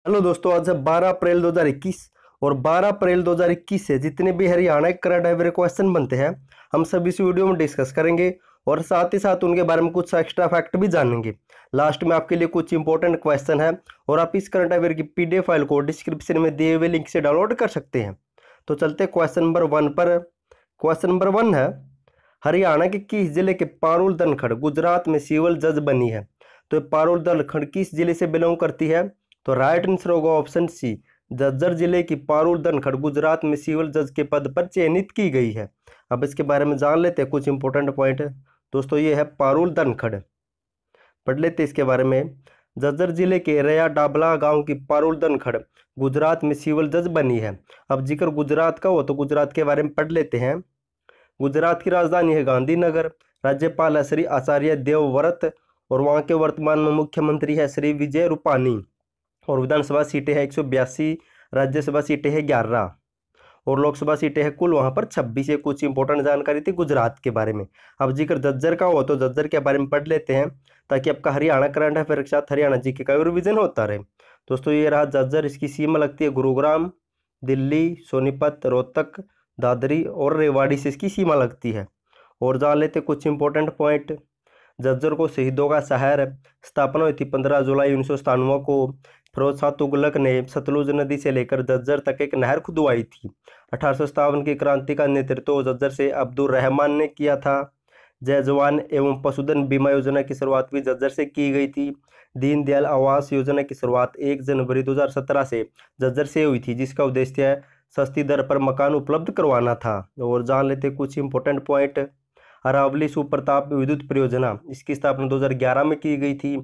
Hello दोस्तों, आज है 12 अप्रैल 2021 और 12 अप्रैल 2021 से जितने भी हरियाणा के करंट अफेयर क्वेश्चन बनते हैं हम सब इस वीडियो में डिस्कस करेंगे और साथ ही साथ उनके बारे में कुछ एक्स्ट्रा फैक्ट भी जानेंगे। लास्ट में आपके लिए कुछ इंपॉर्टेंट क्वेश्चन है और आप इस करंट अफेयर की पीडीएफ फाइल को डिस्क्रिप्शन में दिए हुए लिंक से डाउनलोड कर सकते हैं। तो चलते हैं क्वेश्चन नंबर 1 पर। क्वेश्चन नंबर 1 है, हरियाणा के किस जिले के पारुल दनखड़ गुजरात में सिविल जज बनी है? तो पारुल दनखड़ किस जिले से बिलोंग करती है? तो राइट आंसर होगा ऑप्शन सी, झज्जर जिले की पारुल दनखड़ गुजरात में सिविल जज के पद पर चयनित की गई है। अब इसके बारे में जान लेते हैं कुछ इंपॉर्टेंट पॉइंट। दोस्तों ये है पारुल दनखड़, पढ़ लेते हैं इसके बारे में। झज्जर जिले के रया डाबला गांव की पारुल दनखड़ गुजरात में सिविल जज बनी है। अब जिक्र गुजरात का हो तो गुजरात के बारे में पढ़ लेते हैं। गुजरात की राजधानी है गांधीनगर, राज्यपाल है श्री आचार्य देवव्रत और वहाँ के वर्तमान में मुख्यमंत्री है श्री विजय रूपानी और विधानसभा सीटें हैं 182, राज्यसभा सीटें हैं 11 और लोकसभा सीटें हैं कुल वहाँ पर 26। ये कुछ इंपॉर्टेंट जानकारी थी गुजरात के बारे में। अब जिक्र झज्जर का हो तो झज्जर के बारे में पढ़ लेते हैं ताकि आपका हरियाणा करंट अफेयर के साथ हरियाणा जीके का रिविजन होता रहे। दोस्तों ये रहा झज्जर, इसकी सीमा लगती है गुरुग्राम, दिल्ली, सोनीपत, रोहतक, दादरी और रेवाड़ी से इसकी सीमा लगती है। और जान लेते कुछ इंपॉर्टेंट पॉइंट। झज्जर को शहीदों का शहर स्थापना हुई थी 15 जुलाई 1997 को। फिरोज शाह तुगलक ने सतलुज नदी से लेकर झज्जर तक एक नहर खुदवाई थी। 1857 की क्रांति का नेतृत्व झज्जर से अब्दुल रहमान ने किया था। जय जवान एवं पशुधन बीमा योजना की शुरुआत भी झज्जर से की गई थी। दीनदयाल आवास योजना की शुरुआत 1 जनवरी 2017 से झज्जर से हुई थी, जिसका उद्देश्य सस्ती दर पर मकान उपलब्ध करवाना था। और जान लेते कुछ इंपॉर्टेंट पॉइंट। अरावली सुप्रताप विद्युत परियोजना, इसकी स्थापना 2011 में की गई थी।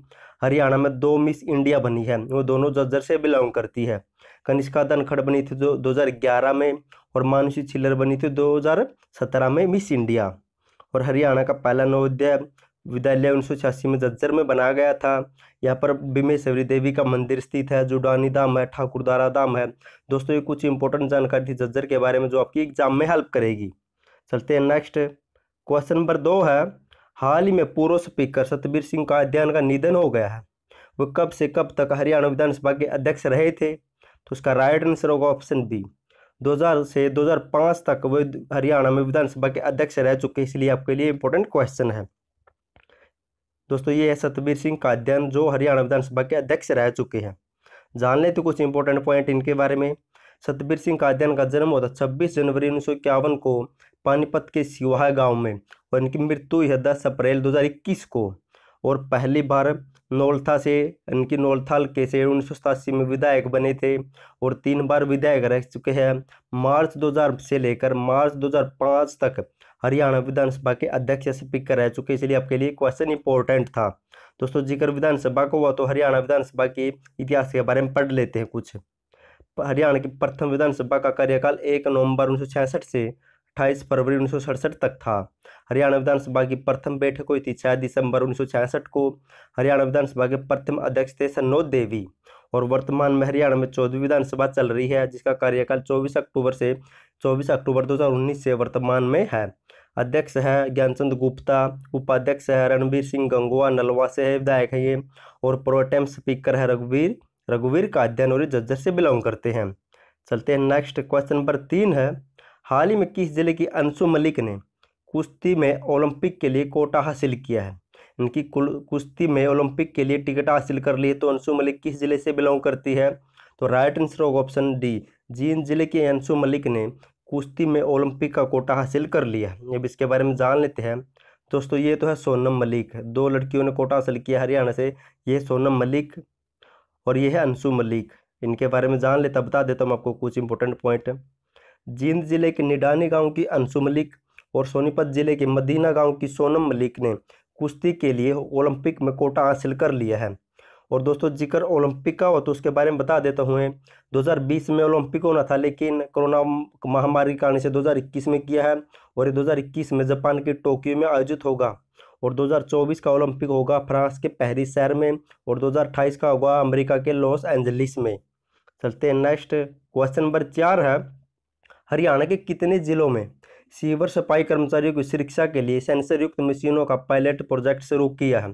हरियाणा में 2 मिस इंडिया बनी है, वो दोनों झज्जर से बिलोंग करती है। कनिष्का धनखड़ बनी थी 2011 में और मानुषी छिल्लर बनी थी 2017 में मिस इंडिया। और हरियाणा का पहला नवोदय विद्यालय 1986 में झज्जर में बनाया गया था। यहाँ पर बिमेश्वरी देवी का मंदिर स्थित है, जुडानी धाम है, ठाकुरदारा धाम है। दोस्तों ये कुछ इंपॉर्टेंट जानकारी थी झज्जर के बारे में जो आपकी एग्जाम में हेल्प करेगी। चलते हैं नेक्स्ट। क्वेश्चन नंबर 2 है, हाल ही में पूर्व स्पीकर सतबीर सिंह कादियान का निधन हो गया है। वो कब से कब तक हरियाणा विधानसभा के अध्यक्ष रहे थे? तो उसका राइट आंसर होगा ऑप्शन बी, 2000 से 2005 तक वो हरियाणा में विधानसभा के अध्यक्ष रह चुके, इसलिए आपके लिए इंपॉर्टेंट क्वेश्चन है। दोस्तों ये है सतबीर सिंह कादियान जो हरियाणा विधानसभा के अध्यक्ष रह चुके हैं। जान लेते कुछ इंपॉर्टेंट पॉइंट इनके बारे में। सतबीर सिंह कादियान का जन्म हुआ था 26 जनवरी 1951 को पानीपत के सिवाहा गांव में और इनकी मृत्यु हुई है 10 अप्रैल 2021 को। और पहली बार नौलथा से इनकी नौलथाल के से 1987 में विधायक बने थे और 3 बार विधायक रह चुके हैं। मार्च 2000 से लेकर मार्च 2005 तक हरियाणा विधानसभा के अध्यक्ष स्पीकर रह चुके, इसलिए आपके लिए क्वेश्चन इंपॉर्टेंट था। दोस्तों जिक्र विधानसभा को हुआ तो हरियाणा विधानसभा के इतिहास के बारे में पढ़ लेते हैं कुछ। हरियाणा की प्रथम विधानसभा का कार्यकाल 1 नवंबर 1966 से 28 फरवरी 1967 तक था। हरियाणा विधानसभा की प्रथम बैठक हुई थी 6 दिसंबर 1966 को। हरियाणा विधानसभा के प्रथम अध्यक्ष थे सनोद देवी और वर्तमान में हरियाणा में 14वीं विधानसभा चल रही है, जिसका कार्यकाल 24 अक्टूबर से 24 अक्टूबर 2019 से वर्तमान में है। अध्यक्ष है ज्ञानचंद गुप्ता, उपाध्यक्ष है रणबीर सिंह गंगवा, नलवा से है विधायक है ये, और प्रोटेम स्पीकर है रघुवीर कादियान और झज्जर से बिलोंग करते हैं। चलते हैं नेक्स्ट। क्वेश्चन नंबर 3 है, हाल ही में किस जिले की अंशु मलिक ने कुश्ती में ओलंपिक के लिए कोटा हासिल किया है? इनकी कुश्ती में ओलंपिक के लिए टिकट हासिल कर ली है, तो अंशु मलिक किस जिले से बिलोंग करती है? तो राइट आंसर होगा ऑप्शन डी, जींद जिले के अंशु मलिक ने कुश्ती में ओलंपिक का कोटा हासिल कर लिया है। अब इसके बारे में जान लेते हैं। दोस्तों ये तो है सोनम मलिक, 2 लड़कियों ने कोटा हासिल किया हरियाणा से, ये सोनम मलिक और ये है अंशु मलिक। इनके बारे में जान लेता बता देता हूँ आपको कुछ इंपॉर्टेंट पॉइंट। जींद जिले के निडानी गांव की अंशु मलिक और सोनीपत जिले के मदीना गांव की सोनम मलिक ने कुश्ती के लिए ओलंपिक में कोटा हासिल कर लिया है। और दोस्तों जिक्र ओलंपिक का हो तो उसके बारे में बता देता हूँ। 2020 में ओलंपिक होना था, लेकिन कोरोना महामारी के आने से 2021 में किया है और ये 2021 में जापान के टोक्यो में आयोजित होगा। और 2024 का ओलंपिक होगा फ्रांस के पेरिस शहर में और 2028 का होगा अमेरिका के लॉस एंजलिस में। चलते हैं नेक्स्ट। क्वेश्चन नंबर 4 है, हरियाणा के कितने जिलों में सीवर सफाई कर्मचारियों की शिक्षा के लिए सेंसर युक्त मशीनों का पायलट प्रोजेक्ट शुरू किया है?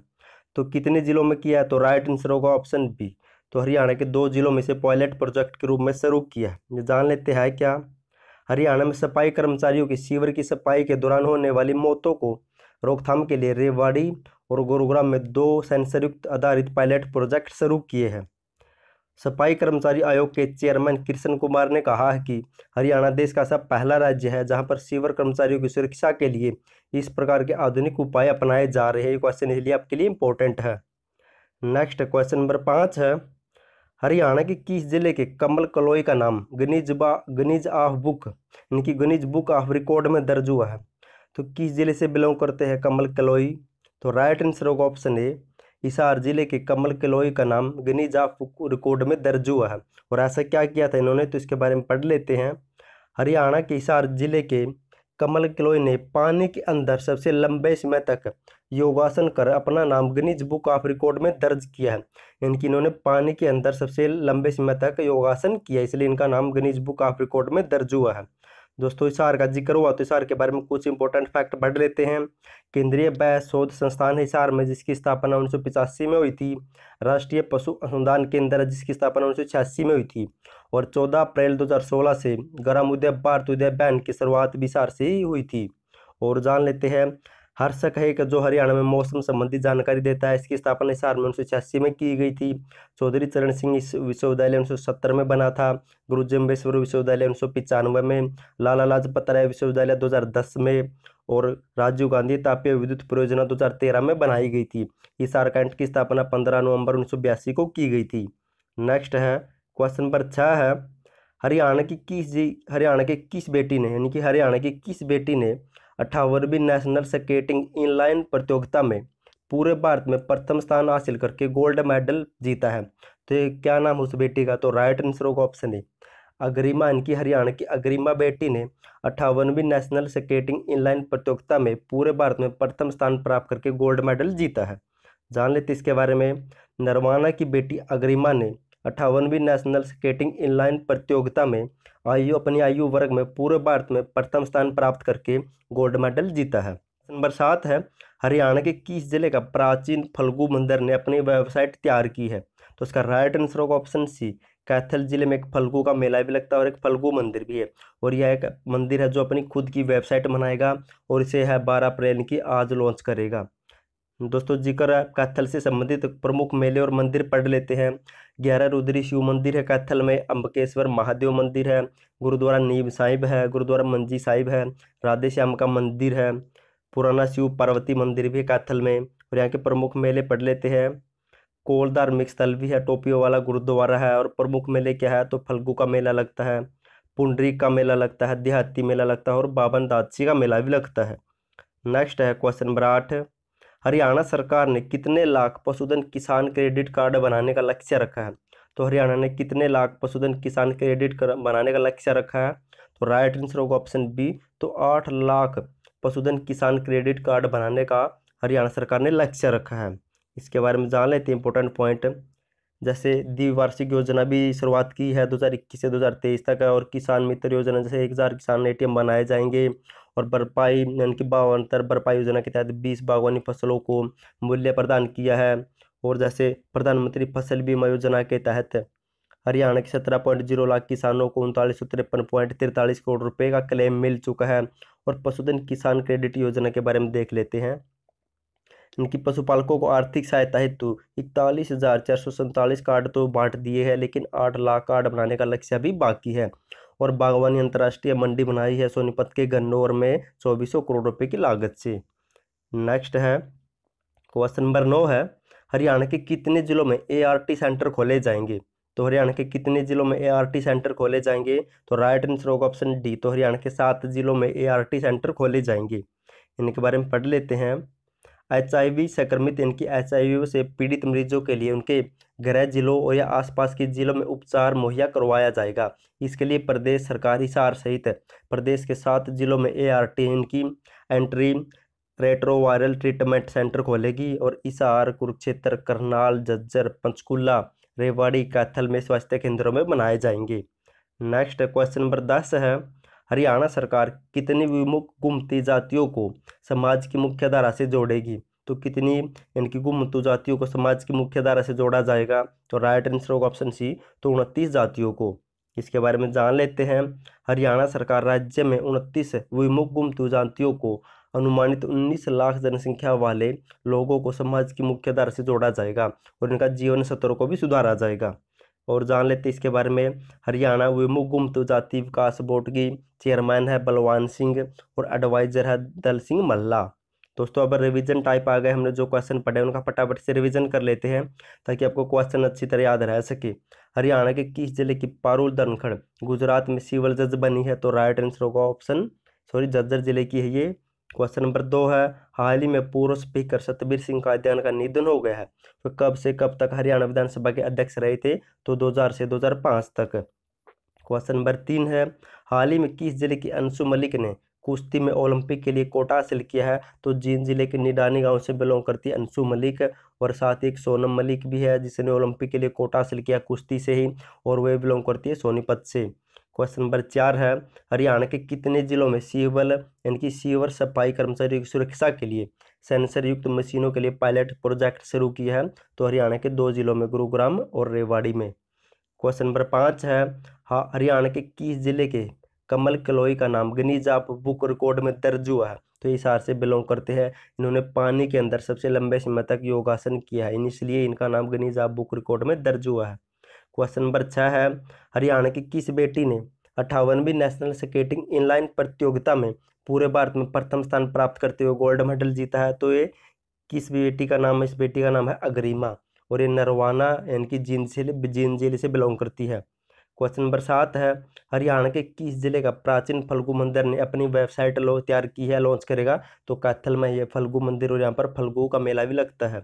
तो कितने जिलों में किया है? तो राइट आंसर होगा ऑप्शन बी, तो हरियाणा के 2 जिलों में से पायलट प्रोजेक्ट के रूप में शुरू किया है। ये जान लेते हैं क्या। हरियाणा में सफाई कर्मचारियों की सीवर की सफाई के दौरान होने वाली मौतों को रोकथाम के लिए रेवाड़ी और गुरुग्राम में 2 सेंसरयुक्त आधारित पायलट प्रोजेक्ट शुरू किए हैं। सफाई कर्मचारी आयोग के चेयरमैन कृष्ण कुमार ने कहा है कि हरियाणा देश का ऐसा पहला राज्य है जहां पर सीवर कर्मचारियों की सुरक्षा के लिए इस प्रकार के आधुनिक उपाय अपनाए जा रहे हैं। ये क्वेश्चन इसलिए आपके लिए इंपॉर्टेंट है। नेक्स्ट क्वेश्चन नंबर 5 है, हरियाणा के किस जिले के कमल कलोई का नाम गिनीज ऑफ बुक इनकी गिनीज बुक ऑफ रिकॉर्ड में दर्ज हुआ है। तो किस जिले से बिलोंग करते हैं कमल कलोई। तो राइट आंसर होगा ऑप्शन ए, हिसार जिले के कमल कलोई का नाम गिनीज ऑफ बुक रिकॉर्ड में दर्ज हुआ है। और ऐसा क्या किया था इन्होंने, तो इसके बारे में पढ़ लेते हैं। हरियाणा के हिसार जिले के कमल कलोई ने पानी के अंदर सबसे लंबे समय तक योगासन कर अपना नाम गिनीज बुक ऑफ रिकॉर्ड में दर्ज किया है। इनकी इन्होंने पानी के अंदर सबसे लंबे समय तक योगासन किया, इसलिए इनका नाम गिनीज बुक ऑफ रिकॉर्ड में दर्ज हुआ है। दोस्तों हिसार का जिक्र हुआ तो हिसार के बारे में कुछ इंपॉर्टेंट फैक्ट पढ़ लेते हैं। केंद्रीय बैस शोध संस्थान हिसार में जिसकी स्थापना 1985 में हुई थी। राष्ट्रीय पशु अनुसंधान केंद्र जिसकी स्थापना 1986 में हुई थी। और 14 अप्रैल 2016 से ग्रामोदय भारत उदय अभियान की शुरुआत भी हिसार से ही हुई थी। और जान लेते हैं हर्षक है कि जो हरियाणा में मौसम संबंधी जानकारी देता है, इसकी स्थापना हिसार में 1986 में की गई थी। चौधरी चरण सिंह विश्वविद्यालय 1970 में बना था। गुरु जम्बेश्वर विश्वविद्यालय 1995 में, लाला लाजपत राय विश्वविद्यालय 2010 में और राजीव गांधी तापीय विद्युत परियोजना 2013 में बनाई गई थी। हिसार कैंट की स्थापना 15 नवंबर 1982 को की गई थी। नेक्स्ट है क्वेश्चन नंबर 6 है, हरियाणा के किस बेटी ने यानी कि हरियाणा की किस बेटी ने 58वीं नेशनल स्केटिंग इनलाइन प्रतियोगिता में पूरे भारत में प्रथम स्थान हासिल करके गोल्ड मेडल जीता है। तो ये क्या नाम उस बेटी का, तो राइट आंसर होगा ऑप्शन ए, अग्रिमा। इनकी हरियाणा की अग्रिमा बेटी ने 58वीं नेशनल स्केटिंग इनलाइन प्रतियोगिता में पूरे भारत में प्रथम स्थान प्राप्त करके गोल्ड मेडल जीता है। जान लेते इसके बारे में। नरवाना की बेटी अग्रिमा ने 58वीं नेशनल स्केटिंग इनलाइन प्रतियोगिता में अपनी आयु वर्ग में पूरे भारत में प्रथम स्थान प्राप्त करके गोल्ड मेडल जीता है। नंबर 7 है, हरियाणा के किस जिले का प्राचीन फल्गु मंदिर ने अपनी वेबसाइट तैयार की है। तो इसका राइट आंसर होगा ऑप्शन सी, कैथल जिले में एक फल्गु का मेला भी लगता है और एक फल्गु मंदिर भी है। और यह एक मंदिर है जो अपनी खुद की वेबसाइट बनाएगा और इसे है 12 अप्रैल की आज लॉन्च करेगा। दोस्तों जिक्र है कैथल से संबंधित प्रमुख मेले और मंदिर पढ़ लेते हैं। 11 रुद्री शिव मंदिर है कैथल में, अम्बकेश्वर महादेव मंदिर है, गुरुद्वारा नीम साहिब है, गुरुद्वारा मंजी साहिब है, राधे श्याम का मंदिर है, पुराना शिव पार्वती मंदिर भी है कैथल में। और यहाँ के प्रमुख मेले पढ़ लेते हैं। कोल धार्मिक स्थल भी है, टोपियों वाला गुरुद्वारा है। और प्रमुख मेले क्या है, तो फल्गु का मेला लगता है, पुंडरीक का मेला लगता है, देहाती मेला लगता है और बाबन दादसी का मेला भी लगता है। नेक्स्ट है क्वेश्चन नंबर 8, हरियाणा सरकार ने कितने लाख पशुधन किसान क्रेडिट कार्ड बनाने का लक्ष्य रखा है। तो हरियाणा ने कितने लाख पशुधन किसान क्रेडिट बनाने का लक्ष्य रखा है। तो राइट आंसर होगा ऑप्शन बी, तो 8 लाख पशुधन किसान क्रेडिट कार्ड बनाने का हरियाणा सरकार ने लक्ष्य रखा है। इसके बारे में जान लेते हैं इंपॉर्टेंट पॉइंट। जैसे द्विवार्षिक योजना भी शुरुआत की है 2021 से 2023 तक है। और किसान मित्र योजना जैसे 1000 किसान एटीएम बनाए जाएंगे। और भरपाई यानी कि बावंतर भरपाई योजना के तहत 20 बागवानी फसलों को मूल्य प्रदान किया है। और जैसे प्रधानमंत्री फसल बीमा योजना के तहत हरियाणा के 17.0 लाख किसानों को 3953.43 करोड़ रुपए का क्लेम मिल चुका है। और पशुधन किसान क्रेडिट योजना के बारे में देख लेते हैं। इनकी पशुपालकों को आर्थिक सहायता हेतु 41,447 कार्ड तो बांट दिए हैं, लेकिन 8 लाख कार्ड बनाने का लक्ष्य अभी बाकी है। और बागवानी अंतर्राष्ट्रीय मंडी बनाई है सोनीपत के गन्नौर में 2400 करोड़ रुपए की लागत से। नेक्स्ट है क्वेश्चन नंबर 9 है, हरियाणा के कितने जिलों में ART सेंटर खोले जाएंगे। तो हरियाणा के कितने जिलों में ART सेंटर खोले जाएंगे। तो राइट आंसर होगा ऑप्शन डी, तो हरियाणा के 7 जिलों में ART सेंटर खोले जाएंगे। इनके बारे में पढ़ लेते हैं। HIV संक्रमित इनकी HIV से पीड़ित मरीजों के लिए उनके गृह जिलों और या आसपास के जिलों में उपचार मुहैया करवाया जाएगा। इसके लिए प्रदेश सरकार हिसार सहित प्रदेश के 7 जिलों में ART इनकी एंट्री रेट्रोवायरल ट्रीटमेंट सेंटर खोलेगी। और हिसार, कुरुक्षेत्र, करनाल, झज्जर, पंचकुला, रेवाड़ी, कैथल में स्वास्थ्य केंद्रों में बनाए जाएंगे। नेक्स्ट क्वेश्चन नंबर 10 है, हरियाणा सरकार कितनी विमुख घुमती जातियों को समाज की मुख्य धारा से जोड़ेगी। तो कितनी इनकी गुमतू जातियों को समाज की मुख्य धारा से जोड़ा जाएगा? तो राइट आंसर होगा ऑप्शन सी, तो 29 जातियों को। इसके बारे में जान लेते हैं। हरियाणा सरकार राज्य में 29 विमुख गुमतू जातियों को अनुमानित 19 लाख जनसंख्या वाले लोगों को समाज की मुख्य धारा से जोड़ा जाएगा और इनका जीवन स्तर को भी सुधारा जाएगा। और जान लेते इसके बारे में। हरियाणा विमुख गुमतू जाति विकास बोर्ड की चेयरमैन है बलवान सिंह और एडवाइजर है दल सिंह मल्ला। दोस्तों अब रिवीजन टाइप आ गए, हमने जो क्वेश्चन पढ़े उनका फटाफट से रिवीजन कर लेते हैं ताकि आपको क्वेश्चन अच्छी तरह याद रह सके। हरियाणा के किस जिले की पारुल धनखड़ गुजरात में सिविल जज बनी है? तो राइट आंसर होगा ऑप्शन झज्जर जिले की है ये। क्वेश्चन नंबर 2 है, हाल ही में पूर्व स्पीकर सतबीर सिंह कायदेन का निधन हो गया है, तो कब से कब तक हरियाणा विधानसभा के अध्यक्ष रहे थे? तो 2000 से 2005 तक। क्वेश्चन नंबर 3 है, हाल ही में किस जिले की अंशु मलिक ने कुश्ती में ओलंपिक के लिए कोटा हासिल किया है? तो जींद जिले के निडानी गांव से बिलोंग करती है अंशु मलिक, और साथ ही एक सोनम मलिक भी है जिसने ओलंपिक के लिए कोटा हासिल किया कुश्ती से ही, और वह बिलोंग करती है सोनीपत से। क्वेश्चन नंबर 4 है, हरियाणा के कितने जिलों में सीवर यानी कि सीवर सफाई कर्मचारियों की सुरक्षा के लिए सेंसर युक्त मशीनों के लिए पायलट प्रोजेक्ट शुरू किया है? तो हरियाणा के 2 जिलों में, गुरुग्राम और रेवाड़ी में। क्वेश्चन नंबर 5 है, हरियाणा के किस जिले के कमल कलोई का नाम गिनीज बुक रिकॉर्ड में दर्ज हुआ है? तो हिसार से बिलोंग करते हैं। इन्होंने पानी के अंदर सबसे लंबे समय तक योगासन किया है, इसलिए इनका नाम गिनीज बुक रिकॉर्ड में दर्ज हुआ है। क्वेश्चन नंबर 6 है, हरियाणा की किस बेटी ने 58वीं नेशनल स्केटिंग इनलाइन प्रतियोगिता में पूरे भारत में प्रथम स्थान प्राप्त करते हुए गोल्ड मेडल जीता है? तो ये किस बेटी का नाम है? इस बेटी का नाम है अग्रिमा, और ये नरवाना यानी कि जींद जिले से बिलोंग करती है। क्वेश्चन नंबर 7 है, हरियाणा के किस जिले का प्राचीन फल्गु मंदिर ने अपनी वेबसाइट तैयार की है, लॉन्च करेगा? तो कैथल में ये फल्गु मंदिर, और यहाँ पर फल्गु का मेला भी लगता है।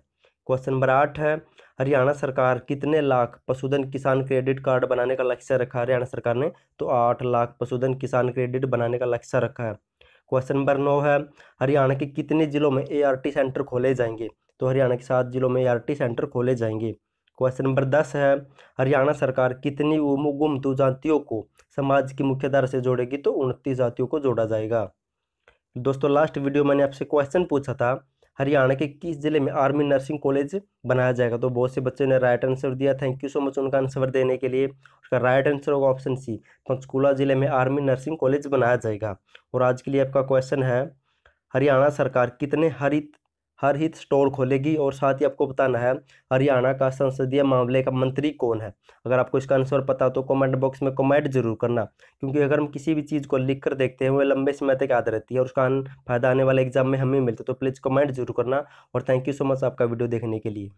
क्वेश्चन नंबर 8 है, हरियाणा सरकार कितने लाख पशुधन किसान क्रेडिट कार्ड बनाने का लक्ष्य रखा है हरियाणा सरकार ने? तो 8 लाख पशुधन किसान क्रेडिट बनाने का लक्ष्य रखा है। क्वेश्चन नंबर 9 है, हरियाणा के कितने जिलों में ART सेंटर खोले जाएंगे? तो हरियाणा के 7 जिलों में ART सेंटर खोले जाएंगे। क्वेश्चन नंबर 10 है, हरियाणा सरकार कितनी गुमतू जातियों को समाज की मुख्य धारा से जोड़ेगी? तो 29 जातियों को जोड़ा जाएगा। दोस्तों लास्ट वीडियो मैंने आपसे क्वेश्चन पूछा था, हरियाणा के किस जिले में आर्मी नर्सिंग कॉलेज बनाया जाएगा? तो बहुत से बच्चों ने राइट आंसर दिया, थैंक यू सो मच उनका आंसर देने के लिए। उसका राइट आंसर होगा ऑप्शन सी, पंचकूला जिले में आर्मी नर्सिंग कॉलेज बनाया जाएगा। और आज के लिए आपका क्वेश्चन है, हरियाणा सरकार कितने हरहित स्टोर खोलेगी? और साथ ही आपको बताना है हरियाणा का संसदीय मामले का मंत्री कौन है। अगर आपको इसका आंसर पता हो तो कमेंट बॉक्स में कमेंट जरूर करना, क्योंकि अगर हम किसी भी चीज़ को लिख कर देखते हैं वो लंबे समय तक याद रहती है और उसका फायदा आने वाले एग्जाम में हमें मिलता है। तो प्लीज़ कमेंट जरूर करना, और थैंक यू सो मच आपका वीडियो देखने के लिए।